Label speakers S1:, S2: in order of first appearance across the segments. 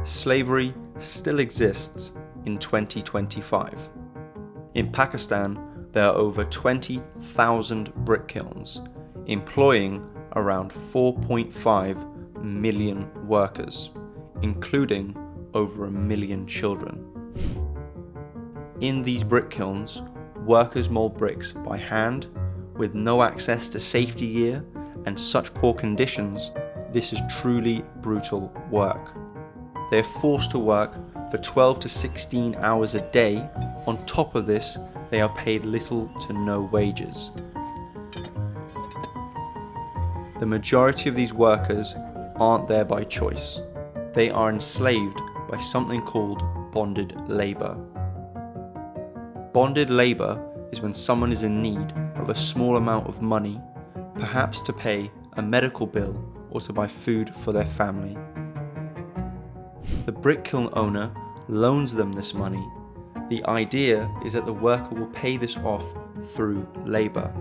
S1: slavery still exists in 2025. In Pakistan, there are over 20,000 brick kilns, employing around 4.5 million workers, including over 1 million children. In these brick kilns, workers mold bricks by hand, with no access to safety gear and such poor conditions. This is truly brutal work. They are forced to work for 12 to 16 hours a day. On top of this, they are paid little to no wages. The majority of these workers aren't there by choice. They are enslaved by something called bonded labour. Bonded labour is when someone is in need of a small amount of money, perhaps to pay a medical bill or to buy food for their family. The brick kiln owner loans them this money. The idea is that the worker will pay this off through labour.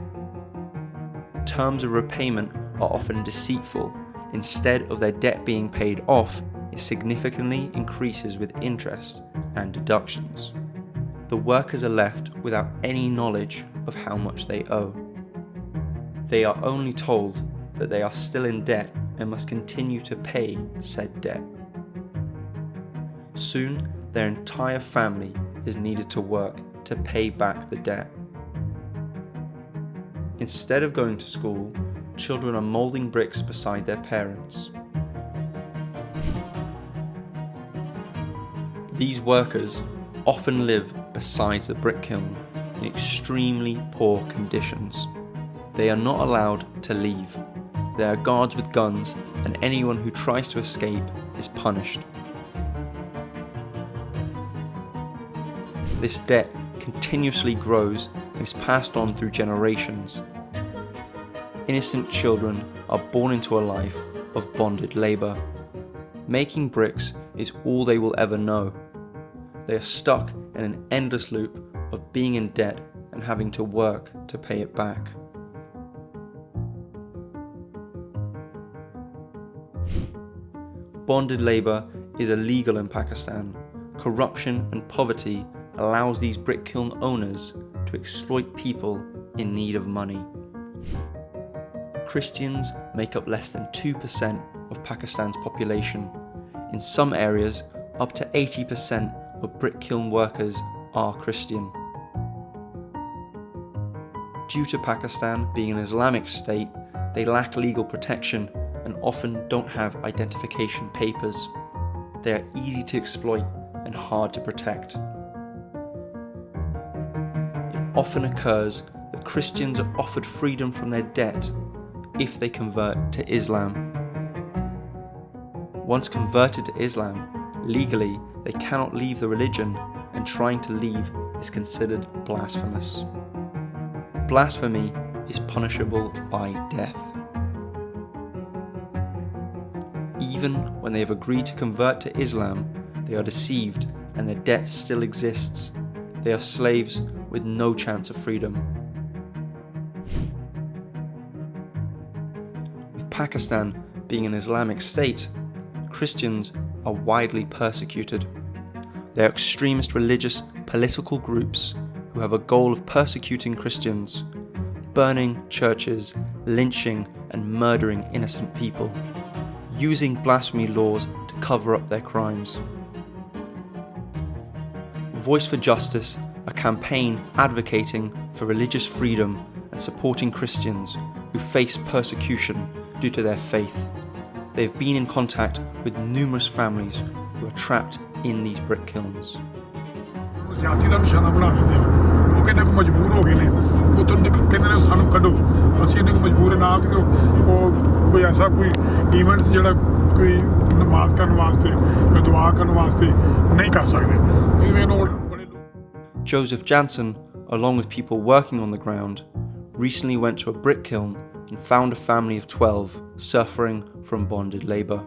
S1: Terms of repayment are often deceitful. Instead of their debt being paid off, it significantly increases with interest and deductions. The workers are left without any knowledge of how much they owe. They are only told that they are still in debt and must continue to pay said debt. Soon, their entire family is needed to work to pay back the debt. Instead of going to school, children are moulding bricks beside their parents. These workers often live beside the brick kiln in extremely poor conditions. They are not allowed to leave. There are guards with guns, and anyone who tries to escape is punished. This debt continuously grows and is passed on through generations. Innocent children are born into a life of bonded labour. Making bricks is all they will ever know. They are stuck in an endless loop of being in debt and having to work to pay it back. Bonded labour is illegal in Pakistan. Corruption and poverty allows these brick kiln owners to exploit people in need of money. Christians make up less than 2% of Pakistan's population. In some areas, up to 80% of brick kiln workers are Christian. Due to Pakistan being an Islamic state, they lack legal protection and often don't have identification papers. They are easy to exploit and hard to protect. It often occurs that Christians are offered freedom from their debt if they convert to Islam. Once converted to Islam, legally they cannot leave the religion, and trying to leave is considered blasphemous. Blasphemy is punishable by death. Even when they have agreed to convert to Islam, they are deceived and their debt still exists. They are slaves with no chance of freedom. With Pakistan being an Islamic state, Christians are widely persecuted. They are extremist religious political groups who have a goal of persecuting Christians, burning churches, lynching and murdering innocent people, using blasphemy laws to cover up their crimes. Voice for Justice, a campaign advocating for religious freedom and supporting Christians who face persecution due to their faith. They have been in contact with numerous families who are trapped in these brick kilns. Joseph Jansen, along with people working on the ground, recently went to a brick kiln and found a family of 12 suffering from bonded labour.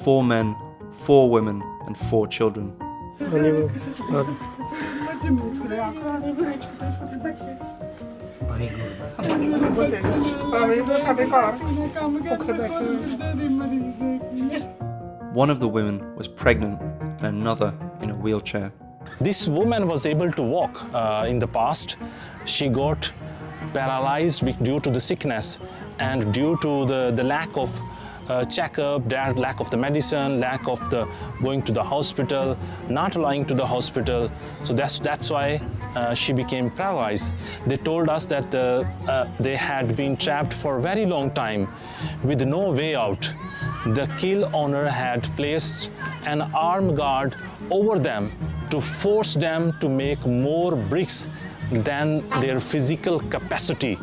S1: 4 men, 4 women, and 4 children. One of the women was pregnant and another in a wheelchair.
S2: This woman was able to walk in the past. She got paralyzed due to the sickness and due to the lack of checkup, lack of the medicine, lack of the going to the hospital, not allowing to the hospital. So that's why she became paralyzed. They told us that they had been trapped for a very long time with no way out. The kiln owner had placed an armed guard over them to force them to make more bricks than their physical capacity.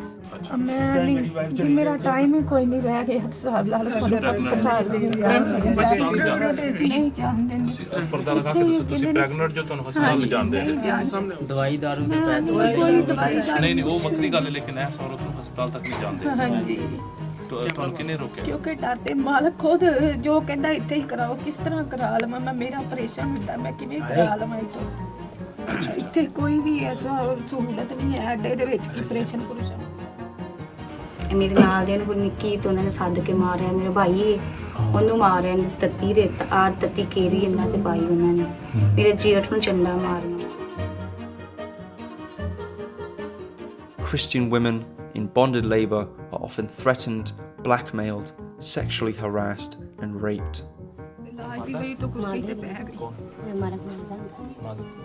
S3: मेरा time ही कोई नहीं रह गया साहब लाल सोने बस नहीं जानते
S4: पर्दा लगा के ਤੁਸੀਂ ਪ੍ਰੈਗਨੈਂਟ ਜੋ ਤੁਹਾਨੂੰ ਹਸਪਤਾਲ ਲੈ ਜਾਂਦੇ ਨੇ
S5: ਦਵਾਈ ਦਾਰੂ ਦੇ ਪੈਸੇ
S4: ਨਹੀਂ ਉਹ ਵੱਖਰੀ ਗੱਲ ਹੈ ਲੇਕਿਨ ਇਹ ਔਰਤ ਨੂੰ ਹਸਪਤਾਲ ਤੱਕ ਨਹੀਂ ਜਾਂਦੇ
S3: ਹਾਂਜੀ
S4: ਤੁਹਾਨੂੰ ਕਿਹਨੇ ਰੋਕਿਆ
S3: ਕਿਉਂਕਿ ਡਰਦੇ ਮਾਲਕ ਖੁਦ ਜੋ ਕਹਿੰਦਾ ਇੱਥੇ ਹੀ ਕਰਾਓ ਕਿਸ ਤਰ੍ਹਾਂ ਕਰਾ ਲਵਾਂ ਮੈਂ ਮੇਰਾ ਆਪਰੇਸ਼ਨ ਹੁੰਦਾ ਮੈਂ ਕਿਵੇਂ ਕਰਾ ਲਵਾਂ ਇੱਥੇ ਕੋਈ ਵੀ ਐਸਾ ਸਹੂਲਤ ਨਹੀਂ ਹੈ ਅੱਡੇ ਦੇ ਵਿੱਚ ਆਪਰੇਸ਼ਨ ਪੁਰਸ਼ਨ
S6: ਮੇਰੇ ਨਾਲ ਦੇ ਨੂੰ ਨਿੱਕੀ ਤੋਂ ਉਹਨਾਂ ਨੇ ਸੱਦ ਕੇ ਮਾਰਿਆ ਮੇਰੇ ਭਾਈ ਉਹਨੂੰ ਮਾਰਿਆ ਤੱਤੀ ਰੇਤ ਆ ਤੱਤੀ ਕੇਰੀ ਇਹਨਾਂ ਤੇ ਪਾਈ ਉਹਨਾਂ ਨੇ ਮੇਰੇ ਜੇਠ ਨੂੰ ਚੰਡਾ ਮਾਰਿਆ
S1: Christian women in bonded labor are often threatened, blackmailed, sexually harassed and raped.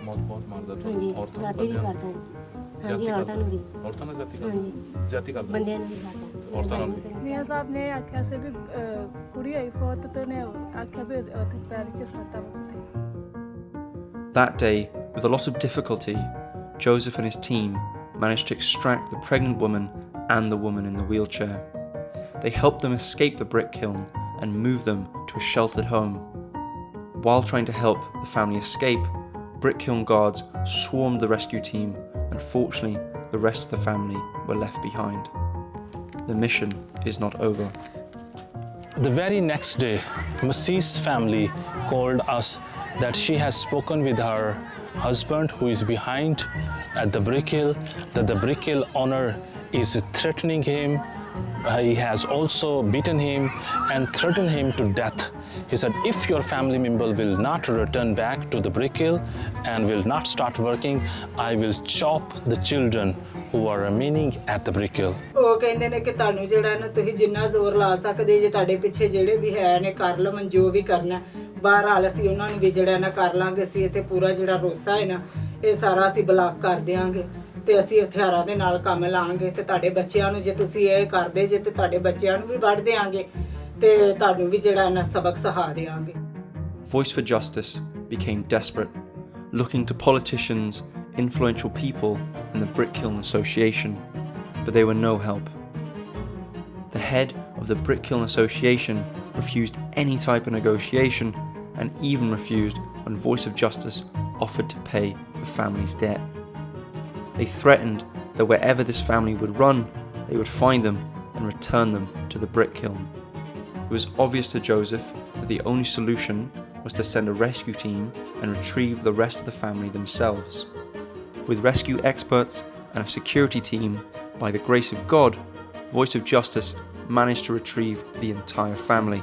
S4: ਬਹੁਤ ਮਾਰਦਾ ਔਰਤਾਂ ਨੂੰ ਵੀ ਔਰਤਾਂ ਨਾਲ ਜਾਤੀ ਕਰਦਾ
S6: ਬੰਦਿਆਂ ਨੂੰ ਵੀ ਕਰਦਾ
S4: ਔਰਤਾਂ ਨਾਲ ਵੀ
S7: ਮੀਆਂ ਸਾਹਿਬ ਨੇ ਆਖਿਆ ਸੀ ਵੀ ਕੁੜੀ ਆਈ ਫੋਤ ਤੇ ਨੇ ਆਖਿਆ ਵੀ ਉੱਥੇ ਪੈਰ 'ਚ ਸੱਟਾਂ ਵੱਜਦੇ
S1: That day, with a lot of difficulty, Joseph and his team managed to extract the pregnant woman and the woman in the wheelchair. They helped them escape the brick kiln and move them to a sheltered home. While trying to help the family escape, brick kiln guards swarmed the rescue team. Unfortunately, the rest of the family were left behind. The mission is not over.
S2: The very next day, Masih's family called us that she has spoken with her husband who is behind at the brick hill, that the brick hill owner is threatening him. He has also beaten him and threatened him to death. He said, if your family member will not return back to the brick hill and will not start working, I will chop the children who are remaining at the brick hill.
S8: ਉਹ ਕਹਿੰਦੇ ਨੇ ਕਿ ਤੁਹਾਨੂੰ ਜਿਹੜਾ ਨਾ ਤੁਸੀਂ ਜਿੰਨਾ ਜ਼ੋਰ ਲਾ ਸਕਦੇ ਜੇ ਤੁਹਾਡੇ ਪਿੱਛੇ ਜਿਹੜੇ ਵੀ ਹੈ ਨੇ ਕਰ ਲਵਣ ਜੋ ਵੀ ਕਰਨਾ ਬਹਰਹਾਲ ਅਸੀਂ ਉਹਨਾਂ ਨੂੰ ਵੀ ਜਿਹੜਾ ਨਾ ਕਰ ਲਾਂਗੇ ਅਸੀਂ ਇੱਥੇ ਪੂਰਾ ਜਿਹੜਾ ਰੋਸਾ ਹੈ ਨਾ ਇਹ ਸਾਰਾ ਅਸੀਂ ਬਲਾਕ ਕਰ ਦਿਆਂਗੇ ਤੇ ਅਸੀਂ ਹਥਿਆਰਾਂ ਦੇ ਨਾਲ ਕੰਮ ਲਾਂਗੇ ਤੇ ਤੁਹਾਡੇ ਬੱਚਿਆਂ ਨੂੰ ਜੇ ਤੁਸੀਂ ਇਹ ਕਰਦੇ ਜੇ ਤੇ ਤੁਹਾਡੇ ਬੱਚਿਆਂ ਨੂੰ ਵੀ ਵੱਢ ਦਿਆਂਗੇ ਤੇ ਤੁਹਾਨੂੰ ਵੀ ਜਿਹੜਾ ਨਾ ਸਬਕ ਸਿਖਾ ਦਿਆਂਗੇ
S1: Voice for Justice became desperate, looking to politicians, influential people and the Brick Kiln Association, but they were no help. The head of the Brick Kiln Association refused any type of negotiation and even refused when Voice of Justice offered to pay the family's debt. They threatened that wherever this family would run, they would find them and return them to the brick kiln. It was obvious to Joseph that the only solution was to send a rescue team and retrieve the rest of the family themselves. With rescue experts and a security team, by the grace of God, Voice of Justice managed to retrieve the entire family,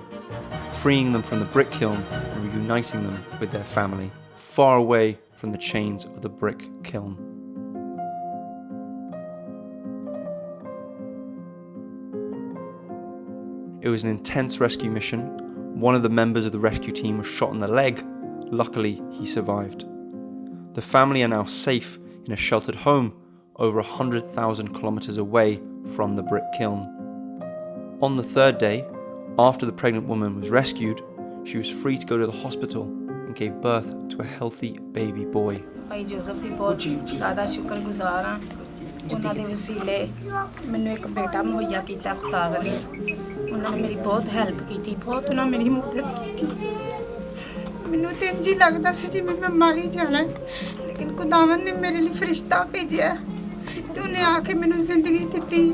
S1: freeing them from the brick kiln and reuniting them with their family, far away from the chains of the brick kiln. It was an intense rescue mission. One of the members of the rescue team was shot in the leg. Luckily, he survived. The family are now safe in a sheltered home over 100,000 kilometers away from the brick kiln. On the third day, after the pregnant woman was rescued, she was free to go to the hospital and gave birth to a healthy baby boy.
S3: Bhai Joseph ਦੀ ਬਹੁਤ ਜ਼ਿਆਦਾ ਸ਼ੁਕਰਗੁਜ਼ਾਰ ਹਾਂ ਉਹਨਾਂ ਦੇ ਵਸੀਲੇ ਮੈਨੂੰ ਇੱਕ ਬੇਟਾ ਮੁਹੱਈਆ ਕੀਤਾ ਖੁਦਾਵੰਦ ਨੇ ਉਹਨਾਂ ਨੇ ਮੇਰੀ ਬਹੁਤ ਹੈਲਪ ਕੀਤੀ ਬਹੁਤ ਉਹਨਾਂ ਮੇਰੀ ਮਦਦ ਕੀਤੀ ਮੈਨੂੰ ਤੇ ਇੰਝ ਲੱਗਦਾ ਸੀ ਜਿਵੇਂ ਮੈਂ ਮਰ ਹੀ ਜਾਣਾ ਲੇਕਿਨ ਖੁਦਾਵੰਦ ਨੇ ਮੇਰੇ ਲਈ ਫਰਿਸ਼ਤਾ ਭੇਜਿਆ ਤੇ ਉਹਨੇ ਆ ਕੇ ਮੈਨੂੰ ਜ਼ਿੰਦਗੀ ਦਿੱਤੀ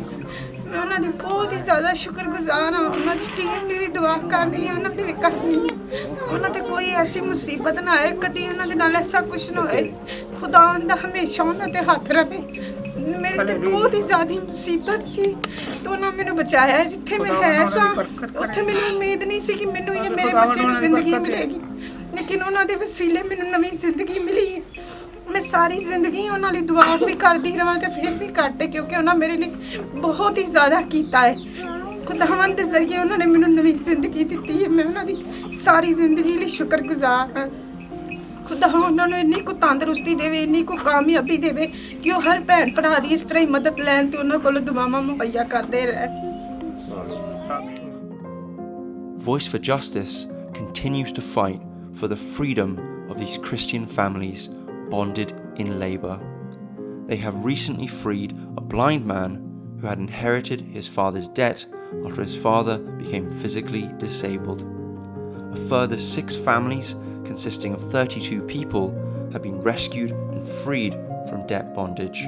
S3: ਮੈਂ ਉਹਨਾਂ ਦੀ ਬਹੁਤ ਹੀ ਜ਼ਿਆਦਾ ਸ਼ੁਕਰਗੁਜ਼ਾਰ ਹਾਂ। ਉਹਨਾਂ ਦੀ ਟੀਮ ਦੀ ਵੀ ਦੁਆ ਕਰਨੀ ਹੈ, ਉਹਨਾਂ ਦੀ ਵੀ ਕਰਨੀ ਹੈ। ਉਹਨਾਂ ਤੇ ਕੋਈ ਐਸੀ ਮੁਸੀਬਤ ਨਾ ਆਏ, ਕਦੀ ਉਹਨਾਂ ਦੇ ਨਾਲ ਐਸਾ ਕੁਝ ਨਾ ਹੋਏ। ਖੁਦਾ ਉਹਦਾ ਹਮੇਸ਼ਾ ਉਹਨਾਂ ਤੇ ਹੱਥ ਰਵੇ। ਮੇਰੀ ਤੇ ਬਹੁਤ ਹੀ ਜ਼ਿਆਦਾ ਮੁਸੀਬਤ ਸੀ ਤੇ ਉਹਨਾਂ ਮੈਨੂੰ ਬਚਾਇਆ। ਜਿੱਥੇ ਮੈਂ ਹੈ ਸਾਂ ਉੱਥੇ ਮੈਨੂੰ ਉਮੀਦ ਨਹੀਂ ਸੀ ਕਿ ਮੈਨੂੰ ਜਾਂ ਮੇਰੇ ਬੱਚੇ ਨੂੰ ਜ਼ਿੰਦਗੀ ਮਿਲੇਗੀ, ਲੇਕਿਨ ਉਹਨਾਂ ਦੇ ਵਸੀਲੇ ਮੈਨੂੰ ਨਵੀਂ ਜ਼ਿੰਦਗੀ ਮਿਲੀ ਹੈ। ਮੈਂ ਸਾਰੀ ਜ਼ਿੰਦਗੀ ਉਹਨਾਂ ਲਈ ਦੁਆ ਵੀ ਕਰਦੀ ਰਹਾਂ ਤੇ ਫਿਰ ਵੀ ਘੱਟ, ਕਿਉਂਕਿ ਉਹਨਾਂ ਮੇਰੇ ਲਈ ਬਹੁਤ ਹੀ ਜ਼ਿਆਦਾ ਕੀਤਾ ਹੈ। ਖੁਦਾਵੰਦ ਦੇ ਜ਼ਰੀਏ ਉਹਨਾਂ ਨੇ ਮੈਨੂੰ ਨਵੀਂ ਜ਼ਿੰਦਗੀ ਦਿੱਤੀ ਹੈ। ਮੈਂ ਉਹਨਾਂ ਦੀ ਸਾਰੀ ਜ਼ਿੰਦਗੀ ਲਈ ਸ਼ੁਕਰਗੁਜ਼ਾਰ ਹਾਂ। ਖੁਦਾ ਉਹਨਾਂ ਨੂੰ ਇੰਨੀ ਕੁ ਤੰਦਰੁਸਤੀ ਦੇਵੇ, ਇੰਨੀ ਕੁ ਕਾਮਯਾਬੀ ਦੇਵੇ ਕਿ ਉਹ ਹਰ ਭੈਣ ਭਰਾ ਦੀ ਇਸ ਤਰ੍ਹਾਂ ਹੀ ਮਦਦ ਲੈਣ ਤੇ ਉਹਨਾਂ ਕੋਲੋਂ ਦੁਆਵਾਂ ਮੁਹੱਈਆ ਕਰਦੇ ਰਹਿਣ।
S1: Voice for Justice continues to fight for the freedom of these Christian families bonded in labour. They have recently freed a blind man who had inherited his father's debt after his father became physically disabled. A further 6 families consisting of 32 people have been rescued and freed from debt bondage.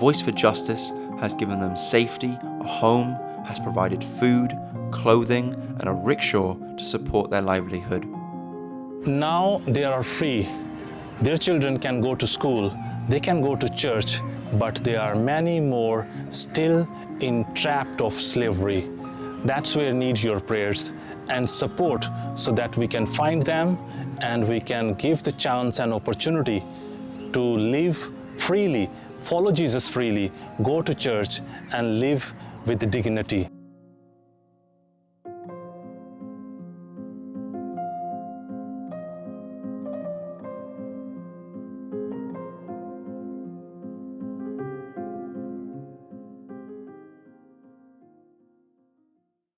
S1: Voice for Justice has given them safety, a home, has provided food, clothing and a rickshaw to support their livelihood.
S2: Now they are free. Their children can go to school, they can go to church, but there are many more still entrapped of slavery. That's where I need your prayers and support so that we can find them and we can give the chance and opportunity to live freely, follow Jesus freely, go to church and live with dignity.